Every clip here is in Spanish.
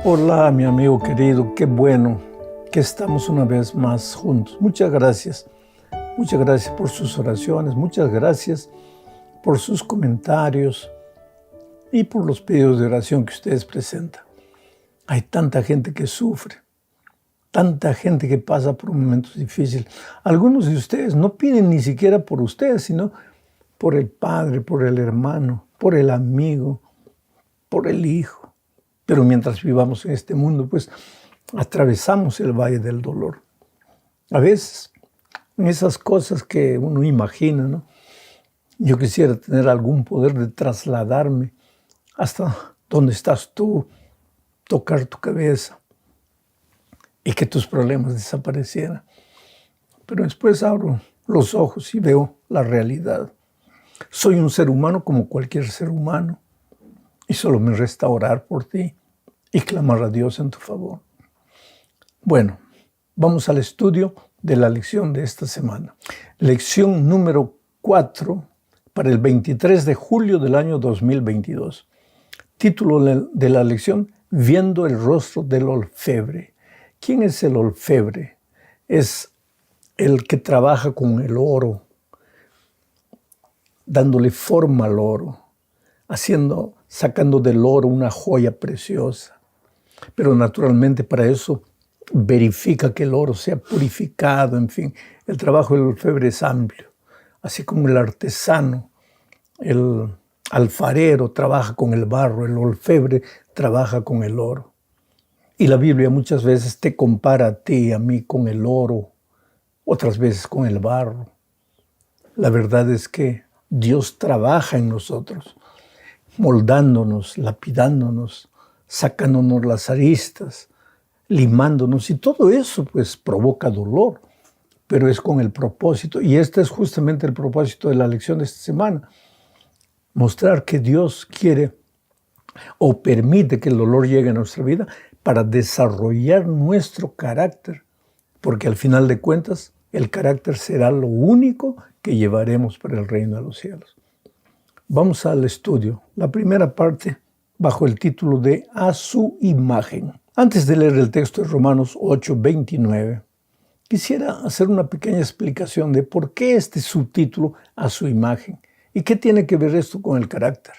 Hola, mi amigo querido, qué bueno que estamos una vez más juntos. Muchas gracias por sus oraciones, muchas gracias por sus comentarios y por los pedidos de oración que ustedes presentan. Hay tanta gente que sufre, tanta gente que pasa por momentos difíciles. Algunos de ustedes no piden ni siquiera por ustedes, sino por el padre, por el hermano, por el amigo, por el hijo. Pero mientras vivamos en este mundo, pues atravesamos el valle del dolor. A veces, en esas cosas que uno imagina, ¿no? Yo quisiera tener algún poder de trasladarme hasta donde estás tú, tocar tu cabeza y que tus problemas desaparecieran. Pero después abro los ojos y veo la realidad. Soy un ser humano como cualquier ser humano y solo me resta orar por ti y clamar a Dios en tu favor. Bueno, vamos al estudio de la lección de esta semana. Lección número 4 para el 23 de julio del año 2022. Título de la lección, Viendo el rostro del orfebre. ¿Quién es el orfebre? Es el que trabaja con el oro, dándole forma al oro, sacando del oro una joya preciosa. Pero naturalmente para eso verifica que el oro sea purificado, en fin. El trabajo del orfebre es amplio, así como el artesano, el alfarero trabaja con el barro, el orfebre trabaja con el oro. Y la Biblia muchas veces te compara a ti y a mí con el oro, otras veces con el barro. La verdad es que Dios trabaja en nosotros, moldándonos, lapidándonos, sacándonos las aristas, limándonos, y todo eso pues provoca dolor, pero es con el propósito, y este es justamente el propósito de la lección de esta semana, mostrar que Dios quiere o permite que el dolor llegue a nuestra vida para desarrollar nuestro carácter, porque al final de cuentas el carácter será lo único que llevaremos para el reino de los cielos. Vamos al estudio, la primera parte bajo el título de A su imagen. Antes de leer el texto de Romanos 8:29, quisiera hacer una pequeña explicación de por qué este subtítulo A su imagen y qué tiene que ver esto con el carácter.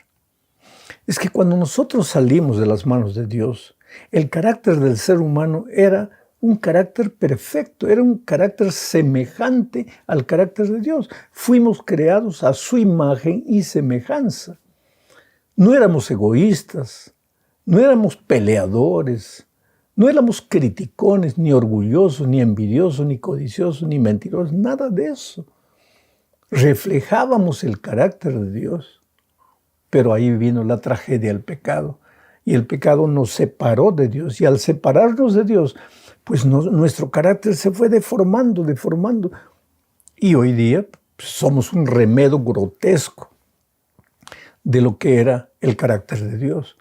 Es que cuando nosotros salimos de las manos de Dios, el carácter del ser humano era un carácter perfecto, era un carácter semejante al carácter de Dios. Fuimos creados a su imagen y semejanza. No éramos egoístas, no éramos peleadores, no éramos criticones, ni orgullosos, ni envidiosos, ni codiciosos, ni mentirosos, nada de eso. Reflejábamos el carácter de Dios. Pero ahí vino la tragedia del pecado. Y el pecado nos separó de Dios. Y al separarnos de Dios, pues nuestro carácter se fue deformando. Y hoy día pues, somos un remedio grotesco de lo que era el carácter de Dios.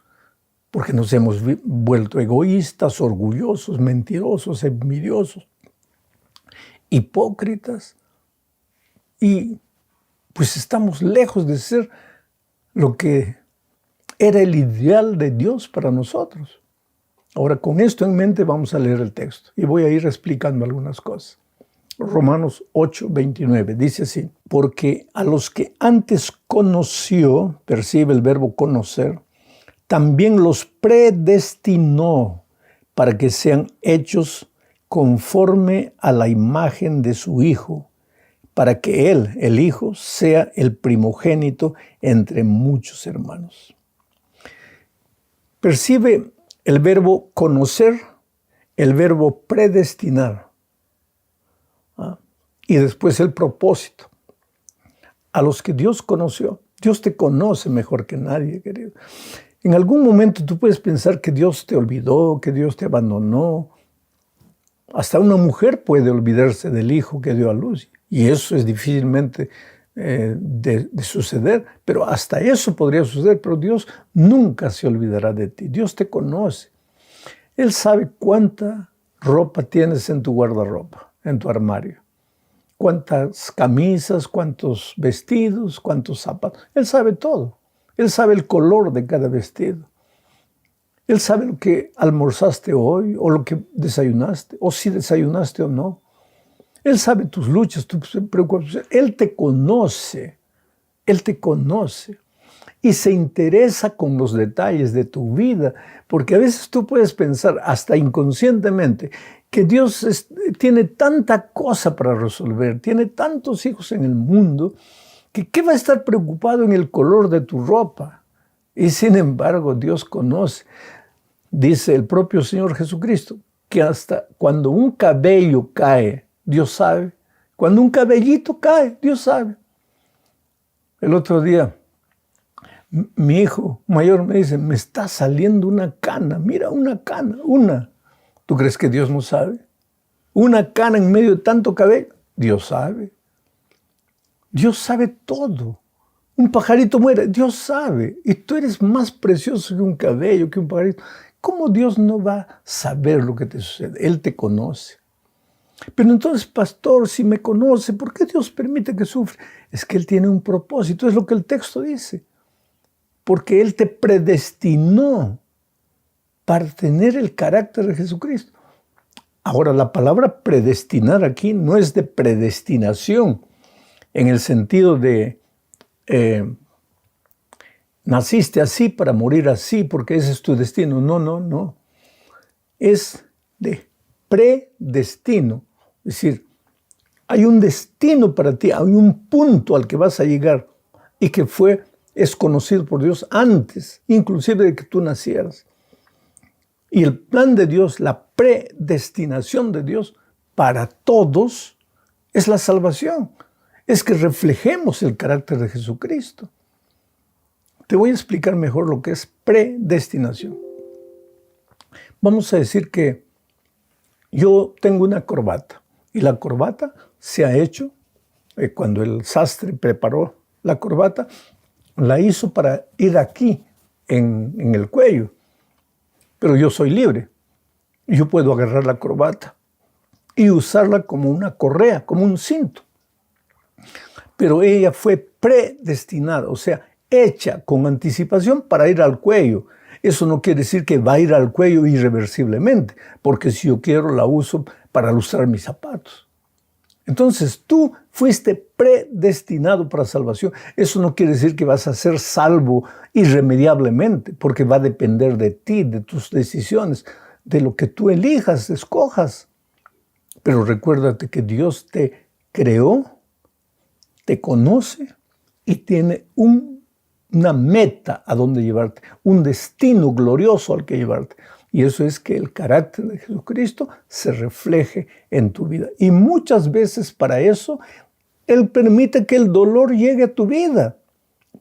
Porque nos hemos vuelto egoístas, orgullosos, mentirosos, envidiosos, hipócritas. Y pues estamos lejos de ser lo que era el ideal de Dios para nosotros. Ahora, con esto en mente vamos a leer el texto y voy a ir explicando algunas cosas. Romanos 8:29 dice así: porque a los que antes conoció, percibe el verbo conocer, también los predestinó para que sean hechos conforme a la imagen de su Hijo, para que Él, el Hijo, sea el primogénito entre muchos hermanos. Percibe el verbo conocer, el verbo predestinar, y después el propósito. A los que Dios conoció, Dios te conoce mejor que nadie, querido. En algún momento tú puedes pensar que Dios te olvidó, que Dios te abandonó. Hasta una mujer puede olvidarse del hijo que dio a luz. Y eso es difícilmente de suceder, pero hasta eso podría suceder, pero Dios nunca se olvidará de ti. Dios te conoce. Él sabe cuánta ropa tienes en tu guardarropa, en tu armario. Cuántas camisas, cuántos vestidos, cuántos zapatos. Él sabe todo. Él sabe el color de cada vestido. Él sabe lo que almorzaste hoy o lo que desayunaste, o si desayunaste o no. Él sabe tus luchas, tus preocupaciones. Él te conoce. Él te conoce. Y se interesa con los detalles de tu vida, porque a veces tú puedes pensar, hasta inconscientemente, que Dios tiene tanta cosa para resolver, tiene tantos hijos en el mundo, que ¿qué va a estar preocupado en el color de tu ropa? Y sin embargo, Dios conoce. Dice el propio Señor Jesucristo, que hasta cuando un cabello cae, Dios sabe. Cuando un cabellito cae, Dios sabe. El otro día, mi hijo mayor me dice, me está saliendo una cana, mira una cana, una. ¿Tú crees que Dios no sabe? Una cana en medio de tanto cabello, Dios sabe. Dios sabe todo. Un pajarito muere, Dios sabe. Y tú eres más precioso que un cabello, que un pajarito. ¿Cómo Dios no va a saber lo que te sucede? Él te conoce. Pero entonces, pastor, si me conoce, ¿por qué Dios permite que sufra? Es que Él tiene un propósito, es lo que el texto dice. Porque Él te predestinó para tener el carácter de Jesucristo. Ahora, la palabra predestinar aquí no es de predestinación, en el sentido de naciste así para morir así, porque ese es tu destino. No, no, no. Es de predestino. Es decir, hay un destino para ti, hay un punto al que vas a llegar y que es conocido por Dios antes, inclusive de que tú nacieras. Y el plan de Dios, la predestinación de Dios para todos es la salvación. Es que reflejemos el carácter de Jesucristo. Te voy a explicar mejor lo que es predestinación. Vamos a decir que yo tengo una corbata y la corbata se ha hecho, cuando el sastre preparó la corbata, la hizo para ir aquí en el cuello. Pero yo soy libre. Yo puedo agarrar la corbata y usarla como una correa, como un cinto. Pero ella fue predestinada, o sea, hecha con anticipación para ir al cuello. Eso no quiere decir que va a ir al cuello irreversiblemente, porque si yo quiero la uso para lustrar mis zapatos. Entonces tú fuiste predestinado para salvación. Eso no quiere decir que vas a ser salvo irremediablemente, porque va a depender de ti, de tus decisiones, de lo que tú elijas, escojas. Pero recuérdate que Dios te creó, te conoce y tiene una meta a donde llevarte, un destino glorioso al que llevarte. Y eso es que el carácter de Jesucristo se refleje en tu vida. Y muchas veces para eso, Él permite que el dolor llegue a tu vida.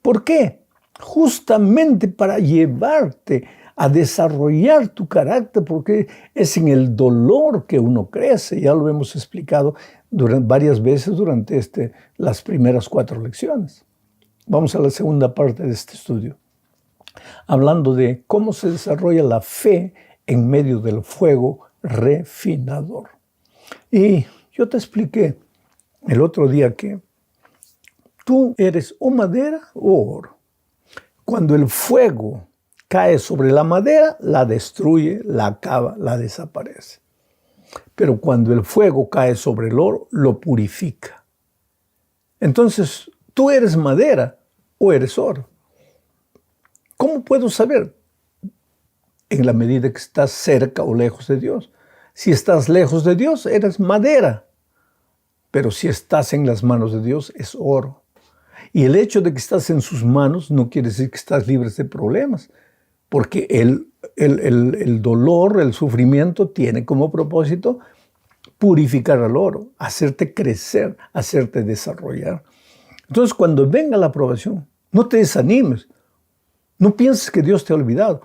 ¿Por qué? Justamente para llevarte a desarrollar tu carácter, porque es en el dolor que uno crece. Ya lo hemos explicado varias veces durante las primeras 4 lecciones. Vamos a la segunda parte de este estudio, hablando de cómo se desarrolla la fe en medio del fuego refinador. Y yo te expliqué el otro día que tú eres o madera o oro. Cuando el fuego cae sobre la madera, la destruye, la acaba, la desaparece. Pero cuando el fuego cae sobre el oro, lo purifica. Entonces, ¿tú eres madera o eres oro? ¿Cómo puedo saber? En la medida que estás cerca o lejos de Dios. Si estás lejos de Dios, eres madera. Pero si estás en las manos de Dios, es oro. Y el hecho de que estás en sus manos no quiere decir que estás libre de problemas. Porque el dolor, el sufrimiento tiene como propósito purificar al oro, hacerte crecer, hacerte desarrollar. Entonces, cuando venga la aprobación, no te desanimes. No pienses que Dios te ha olvidado.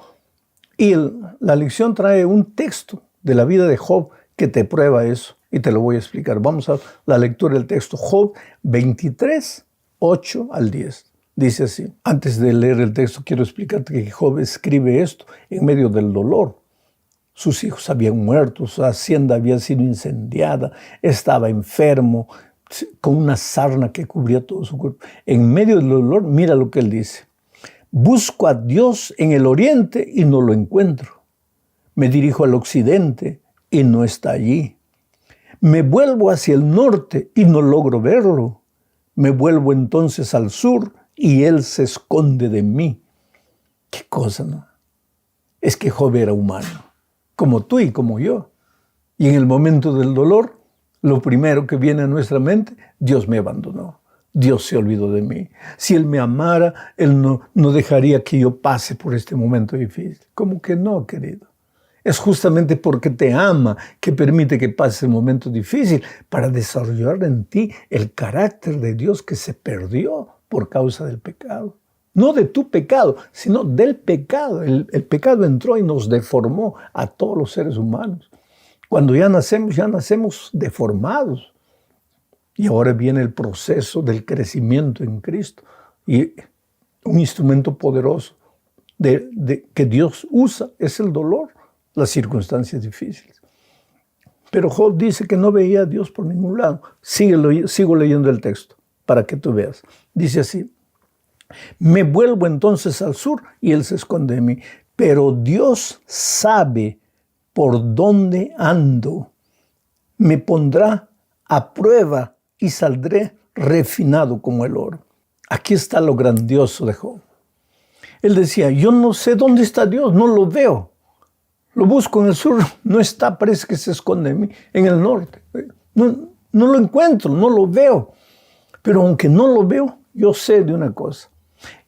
Y la lección trae un texto de la vida de Job que te prueba eso. Y te lo voy a explicar. Vamos a la lectura del texto. Job 23, 8 al 10. Dice así. Antes de leer el texto, quiero explicarte que Job escribe esto en medio del dolor. Sus hijos habían muerto, su hacienda había sido incendiada, estaba enfermo, con una sarna que cubría todo su cuerpo. En medio del dolor, mira lo que él dice. Busco a Dios en el oriente y no lo encuentro. Me dirijo al occidente y no está allí. Me vuelvo hacia el norte y no logro verlo. Me vuelvo entonces al sur y Él se esconde de mí. ¿Qué cosa, no? Es que Job era humano, como tú y como yo. Y en el momento del dolor, lo primero que viene a nuestra mente, Dios me abandonó. Dios se olvidó de mí. Si Él me amara, Él no dejaría que yo pase por este momento difícil. ¿Cómo que no, querido? Es justamente porque te ama que permite que pase el momento difícil para desarrollar en ti el carácter de Dios que se perdió por causa del pecado. No de tu pecado, sino del pecado. El pecado entró y nos deformó a todos los seres humanos. Cuando ya nacemos deformados. Y ahora viene el proceso del crecimiento en Cristo. Y un instrumento poderoso que Dios usa es el dolor, las circunstancias difíciles. Pero Job dice que no veía a Dios por ningún lado. Sigo leyendo el texto para que tú veas. Dice así: me vuelvo entonces al sur y Él se esconde de mí. Pero Dios sabe por dónde ando. Me pondrá a prueba y saldré refinado como el oro. Aquí está lo grandioso de Job. Él decía, yo no sé dónde está Dios, no lo veo. Lo busco en el sur, no está, parece que se esconde en mí. En el norte, no lo encuentro, no lo veo. Pero aunque no lo veo, yo sé de una cosa.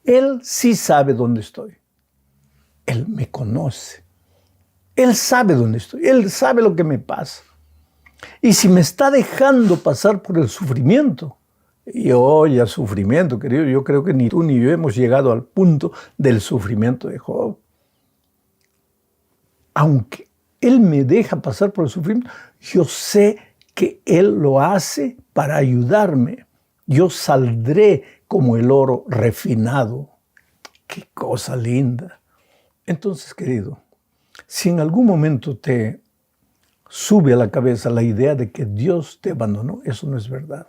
Él sí sabe dónde estoy. Él me conoce. Él sabe dónde estoy. Él sabe lo que me pasa. Y si me está dejando pasar por el sufrimiento, y oye, sufrimiento, querido, yo creo que ni tú ni yo hemos llegado al punto del sufrimiento de Job. Aunque Él me deja pasar por el sufrimiento, yo sé que Él lo hace para ayudarme. Yo saldré como el oro refinado. ¡Qué cosa linda! Entonces, querido, si en algún momento te sube a la cabeza la idea de que Dios te abandonó, eso no es verdad.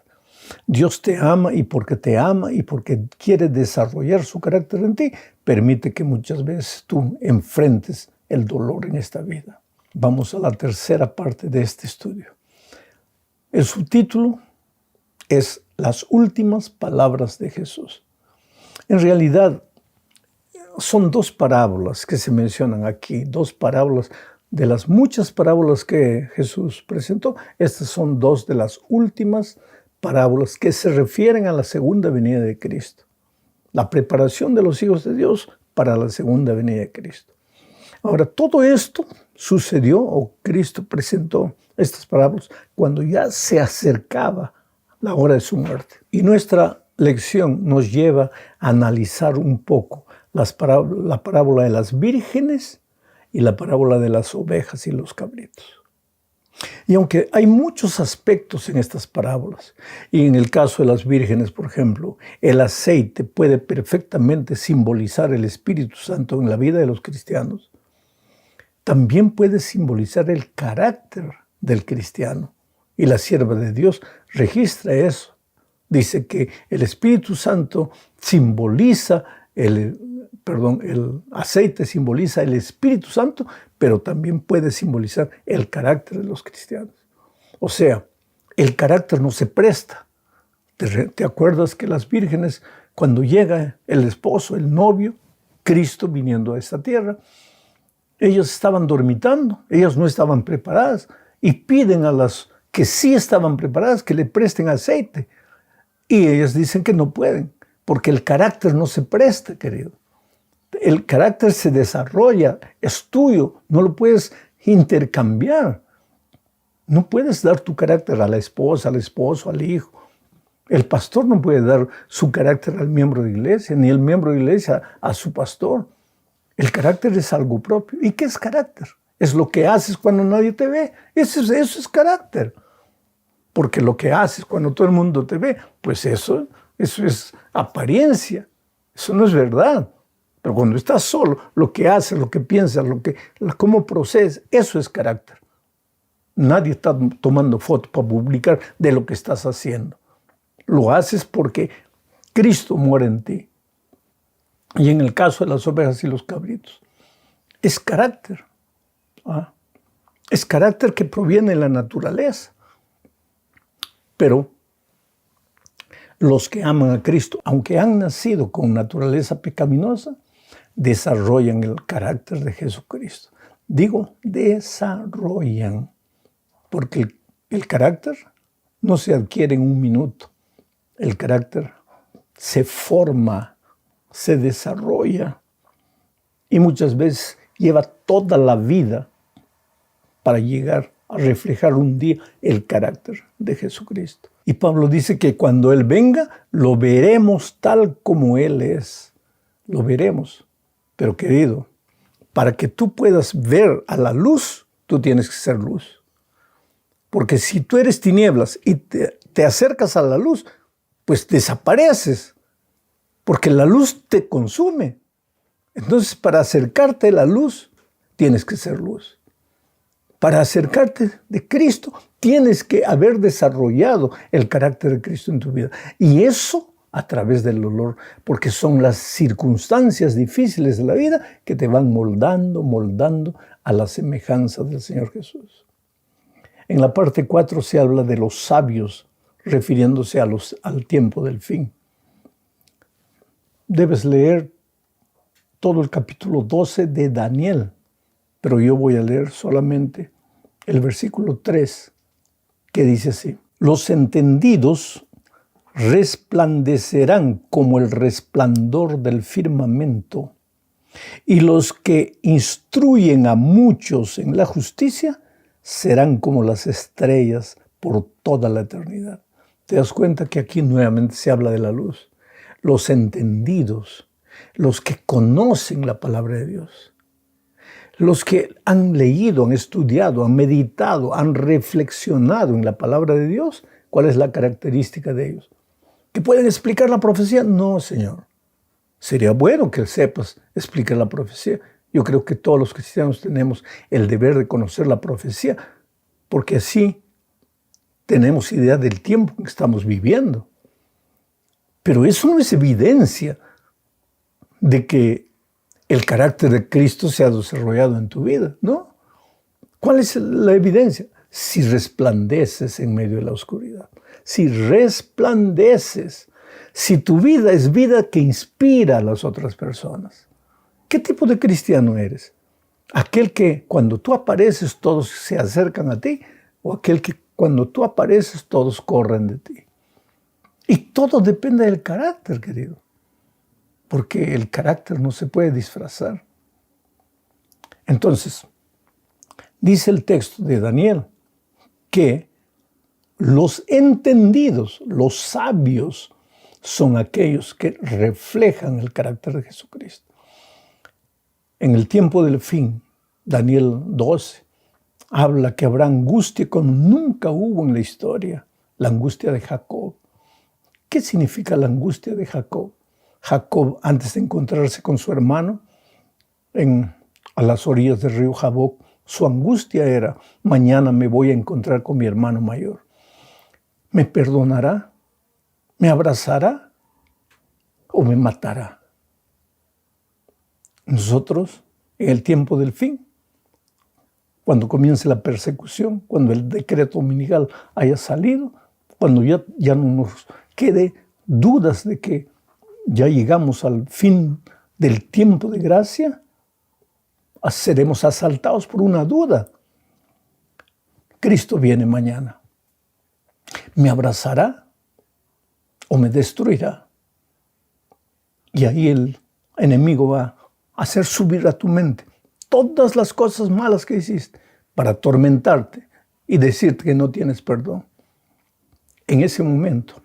Dios te ama y porque quiere desarrollar su carácter en ti, permite que muchas veces tú enfrentes el dolor en esta vida. Vamos a la tercera parte de este estudio. El subtítulo es Las últimas palabras de Jesús. En realidad, son dos parábolas que se mencionan aquí, dos parábolas de las muchas parábolas que Jesús presentó. Estas son dos de las últimas parábolas que se refieren a la segunda venida de Cristo. La preparación de los hijos de Dios para la segunda venida de Cristo. Ahora, todo esto sucedió, o Cristo presentó estas parábolas, cuando ya se acercaba la hora de su muerte. Y nuestra lección nos lleva a analizar un poco la parábola de las vírgenes y la parábola de las ovejas y los cabritos. Y aunque hay muchos aspectos en estas parábolas, y en el caso de las vírgenes, por ejemplo, el aceite puede perfectamente simbolizar el Espíritu Santo en la vida de los cristianos, también puede simbolizar el carácter del cristiano. Y la sierva de Dios registra eso. Dice que el Espíritu Santo simboliza el aceite simboliza el Espíritu Santo, pero también puede simbolizar el carácter de los cristianos. O sea, el carácter no se presta. ¿Te acuerdas que las vírgenes, cuando llega el esposo, el novio, Cristo viniendo a esta tierra, ellas estaban dormitando, ellas no estaban preparadas y piden a las que sí estaban preparadas que le presten aceite. Y ellas dicen que no pueden, porque el carácter no se presta, querido. El carácter se desarrolla, es tuyo, no lo puedes intercambiar. No puedes dar tu carácter a la esposa, al esposo, al hijo. El pastor no puede dar su carácter al miembro de iglesia, ni el miembro de iglesia a su pastor. El carácter es algo propio. ¿Y qué es carácter? Es lo que haces cuando nadie te ve. Eso es carácter. Porque lo que haces cuando todo el mundo te ve, pues eso es apariencia. Eso no es verdad. Pero cuando estás solo, lo que haces, lo que piensas, cómo procedes, eso es carácter. Nadie está tomando fotos para publicar de lo que estás haciendo. Lo haces porque Cristo muere en ti. Y en el caso de las ovejas y los cabritos, es carácter. Es carácter que proviene de la naturaleza. Pero los que aman a Cristo, aunque han nacido con naturaleza pecaminosa, desarrollan el carácter de Jesucristo. Digo, desarrollan, porque el carácter no se adquiere en un minuto. El carácter se forma, se desarrolla y muchas veces lleva toda la vida para llegar a reflejar un día el carácter de Jesucristo. Y Pablo dice que cuando Él venga, lo veremos tal como Él es. Lo veremos. Pero querido, para que tú puedas ver a la luz, tú tienes que ser luz. Porque si tú eres tinieblas y te acercas a la luz, pues desapareces. Porque la luz te consume. Entonces, para acercarte a la luz, tienes que ser luz. Para acercarte de Cristo, tienes que haber desarrollado el carácter de Cristo en tu vida. Y eso a través del dolor, porque son las circunstancias difíciles de la vida que te van moldando a la semejanza del Señor Jesús. En la parte 4 se habla de los sabios, refiriéndose al tiempo del fin. Debes leer todo el capítulo 12 de Daniel, pero yo voy a leer solamente el versículo 3, que dice así: los entendidos resplandecerán como el resplandor del firmamento, y los que instruyen a muchos en la justicia serán como las estrellas por toda la eternidad. ¿Te das cuenta que aquí nuevamente se habla de la luz? Los entendidos, los que conocen la palabra de Dios, los que han leído, han estudiado, han meditado, han reflexionado en la palabra de Dios. ¿Cuál es la característica de ellos? ¿Que pueden explicar la profecía? No, Señor. Sería bueno que sepas explicar la profecía. Yo creo que todos los cristianos tenemos el deber de conocer la profecía, porque así tenemos idea del tiempo que estamos viviendo. Pero eso no es evidencia de que el carácter de Cristo se ha desarrollado en tu vida, ¿no? ¿Cuál es la evidencia? Si resplandeces en medio de la oscuridad. Si resplandeces, si tu vida es vida que inspira a las otras personas. ¿Qué tipo de cristiano eres? ¿Aquel que cuando tú apareces todos se acercan a ti? ¿O aquel que cuando tú apareces todos corren de ti? Y todo depende del carácter, querido. Porque el carácter no se puede disfrazar. Entonces, dice el texto de Daniel que los entendidos, los sabios, son aquellos que reflejan el carácter de Jesucristo. En el tiempo del fin, Daniel 12, habla que habrá angustia como nunca hubo en la historia, la angustia de Jacob. ¿Qué significa la angustia de Jacob? Jacob, antes de encontrarse con su hermano a las orillas del río Jaboc, su angustia era: mañana me voy a encontrar con mi hermano mayor. ¿Me perdonará? ¿Me abrazará? ¿O me matará? Nosotros, en el tiempo del fin, cuando comience la persecución, cuando el decreto dominical haya salido, cuando ya no nos quede dudas de que ya llegamos al fin del tiempo de gracia, seremos asaltados por una duda. Cristo viene mañana. ¿Me abrazará o me destruirá? Y ahí el enemigo va a hacer subir a tu mente todas las cosas malas que hiciste para atormentarte y decirte que no tienes perdón. En ese momento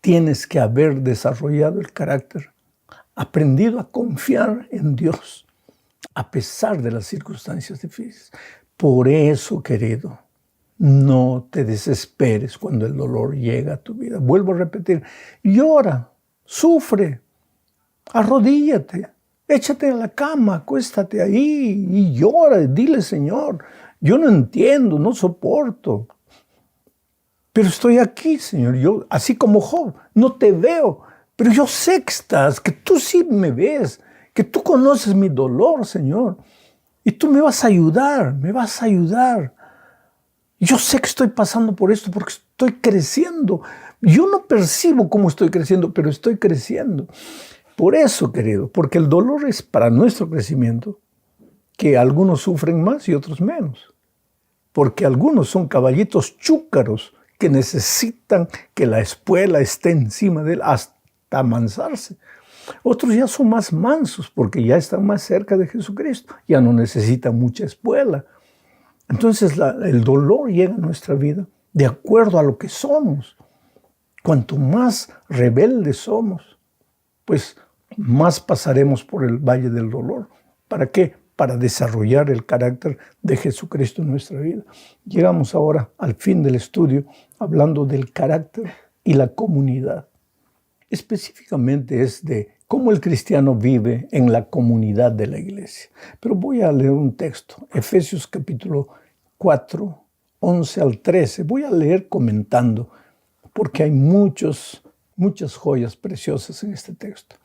tienes que haber desarrollado el carácter, aprendido a confiar en Dios a pesar de las circunstancias difíciles. Por eso, querido, no te desesperes cuando el dolor llega a tu vida. Vuelvo a repetir: llora, sufre, arrodíllate, échate a la cama, acuéstate ahí y llora. Dile: Señor, yo no entiendo, no soporto, pero estoy aquí, Señor. Yo, así como Job, no te veo, Pero yo sé que estás, que tú sí me ves, que tú conoces mi dolor, Señor. Y tú me vas a ayudar, me vas a ayudar. Yo sé que estoy pasando por esto porque estoy creciendo. Yo no percibo cómo estoy creciendo, pero estoy creciendo. Por eso, querido, porque el dolor es para nuestro crecimiento, que algunos sufren más y otros menos. Porque algunos son caballitos chúcaros que necesitan que la espuela esté encima de él hasta amansarse. Otros ya son más mansos porque ya están más cerca de Jesucristo, ya no necesitan mucha espuela. Entonces el dolor llega a nuestra vida de acuerdo a lo que somos. Cuanto más rebeldes somos, pues más pasaremos por el valle del dolor. ¿Para qué? Para desarrollar el carácter de Jesucristo en nuestra vida. Llegamos ahora al fin del estudio hablando del carácter y la comunidad. Específicamente es de cómo el cristiano vive en la comunidad de la iglesia. Pero voy a leer un texto, Efesios capítulo 4, 11 al 13. Voy a leer comentando, porque hay muchas joyas preciosas en este texto.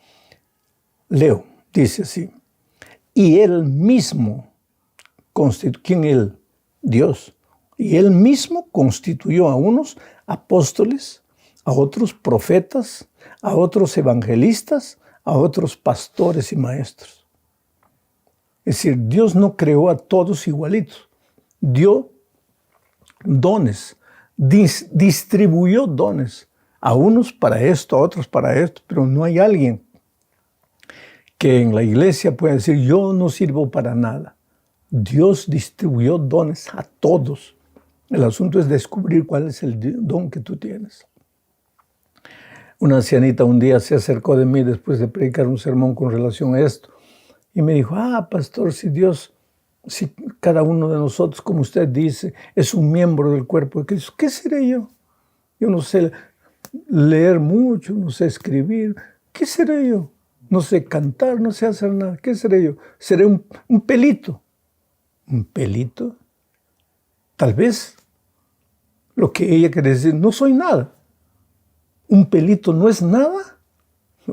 Leo, dice así: y él mismo, ¿quién él? Dios. Y él mismo constituyó a unos apóstoles, a otros profetas, a otros evangelistas, a otros pastores y maestros. Es decir, Dios no creó a todos igualitos. Dio dones, distribuyó dones. A unos para esto, a otros para esto, pero no hay alguien que en la iglesia pueda decir, yo no sirvo para nada. Dios distribuyó dones a todos. El asunto es descubrir cuál es el don que tú tienes. Una ancianita un día se acercó de mí después de predicar un sermón con relación a esto y me dijo, pastor, si cada uno de nosotros, como usted dice, es un miembro del cuerpo de Cristo, ¿qué seré yo? Yo no sé leer mucho, no sé escribir, ¿qué seré yo? No sé cantar, no sé hacer nada, ¿qué seré yo? Seré un pelito. ¿Un pelito? Tal vez lo que ella quiere decir, no soy nada. ¿Un pelito no es nada?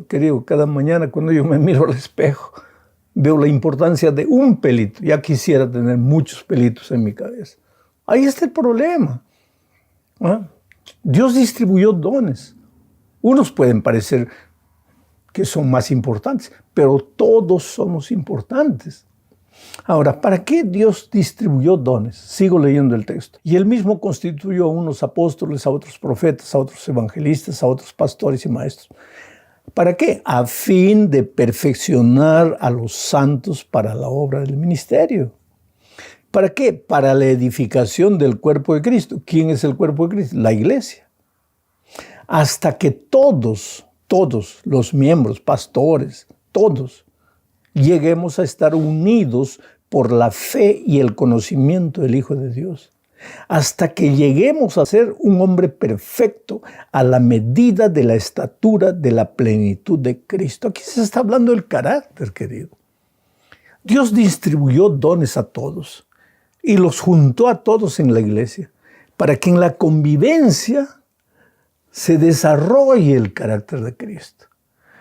Querido, cada mañana cuando yo me miro al espejo, veo la importancia de un pelito. Ya quisiera tener muchos pelitos en mi cabeza. Ahí está el problema. Dios distribuyó dones. Unos pueden parecer que son más importantes, pero todos somos importantes. Ahora, ¿para qué Dios distribuyó dones? Sigo leyendo el texto. Y él mismo constituyó a unos apóstoles, a otros profetas, a otros evangelistas, a otros pastores y maestros. ¿Para qué? A fin de perfeccionar a los santos para la obra del ministerio. ¿Para qué? Para la edificación del cuerpo de Cristo. ¿Quién es el cuerpo de Cristo? La iglesia. Hasta que todos los miembros, pastores, todos, lleguemos a estar unidos por la fe y el conocimiento del Hijo de Dios. Hasta que lleguemos a ser un hombre perfecto a la medida de la estatura de la plenitud de Cristo. Aquí se está hablando del carácter, querido. Dios distribuyó dones a todos y los juntó a todos en la iglesia para que en la convivencia se desarrolle el carácter de Cristo.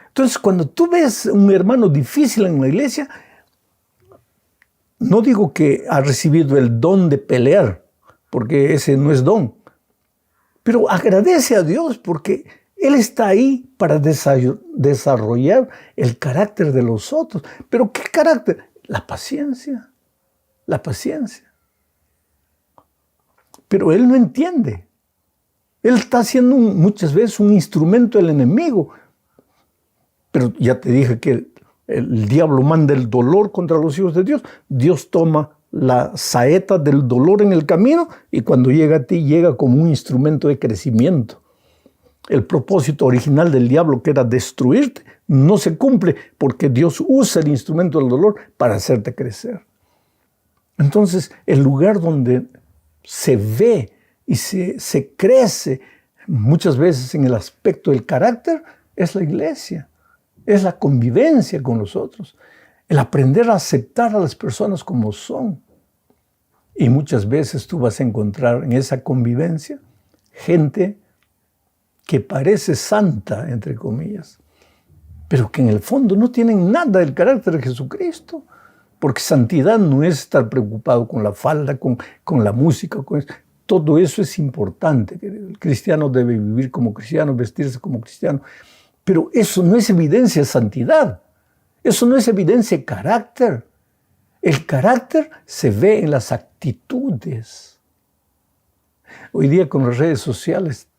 Entonces, cuando tú ves un hermano difícil en la iglesia, no digo que ha recibido el don de pelear, porque ese no es don, pero agradece a Dios porque Él está ahí para desarrollar el carácter de los otros. ¿Pero qué carácter? La paciencia, la paciencia. Pero Él no entiende. Él está siendo muchas veces un instrumento del enemigo. Pero ya te dije que el diablo manda el dolor contra los hijos de Dios. Dios toma la saeta del dolor en el camino y cuando llega a ti, llega como un instrumento de crecimiento. El propósito original del diablo, que era destruirte, no se cumple porque Dios usa el instrumento del dolor para hacerte crecer. Entonces, el lugar donde se ve y se crece muchas veces en el aspecto del carácter es la iglesia. Es la convivencia con los otros, el aprender a aceptar a las personas como son. Y muchas veces tú vas a encontrar en esa convivencia gente que parece santa, entre comillas, pero que en el fondo no tienen nada del carácter de Jesucristo. Porque santidad no es estar preocupado con la falda, con la música, con eso. Todo eso es importante. El cristiano debe vivir como cristiano, vestirse como cristiano. Pero eso no es evidencia de santidad. Eso no es evidencia de carácter. El carácter se ve en las actitudes. Hoy día con las redes sociales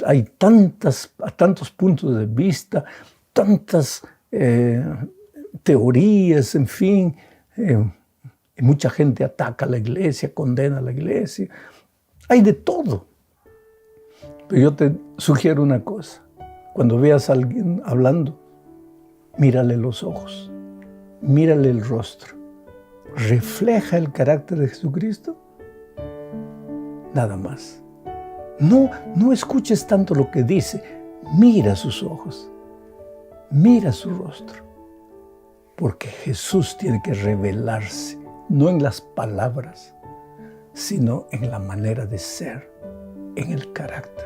hay tantos puntos de vista, tantas teorías, en fin. Y mucha gente ataca a la iglesia, condena a la iglesia. Hay de todo. Pero yo te sugiero una cosa. Cuando veas a alguien hablando, mírale los ojos, mírale el rostro. ¿Refleja el carácter de Jesucristo? Nada más. No escuches tanto lo que dice. Mira sus ojos, mira su rostro. Porque Jesús tiene que revelarse, no en las palabras, sino en la manera de ser, en el carácter.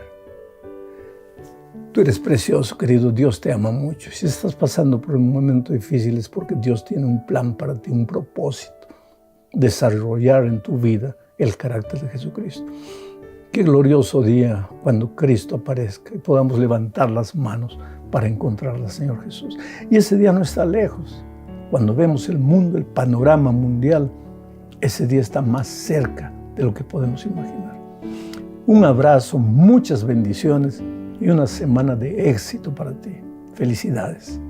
Tú eres precioso, querido. Dios te ama mucho. Si estás pasando por un momento difícil es porque Dios tiene un plan para ti, un propósito. Desarrollar en tu vida el carácter de Jesucristo. Qué glorioso día cuando Cristo aparezca y podamos levantar las manos para encontrar al Señor Jesús. Y ese día no está lejos. Cuando vemos el mundo, el panorama mundial, ese día está más cerca de lo que podemos imaginar. Un abrazo, muchas bendiciones y una semana de éxito para ti. Felicidades.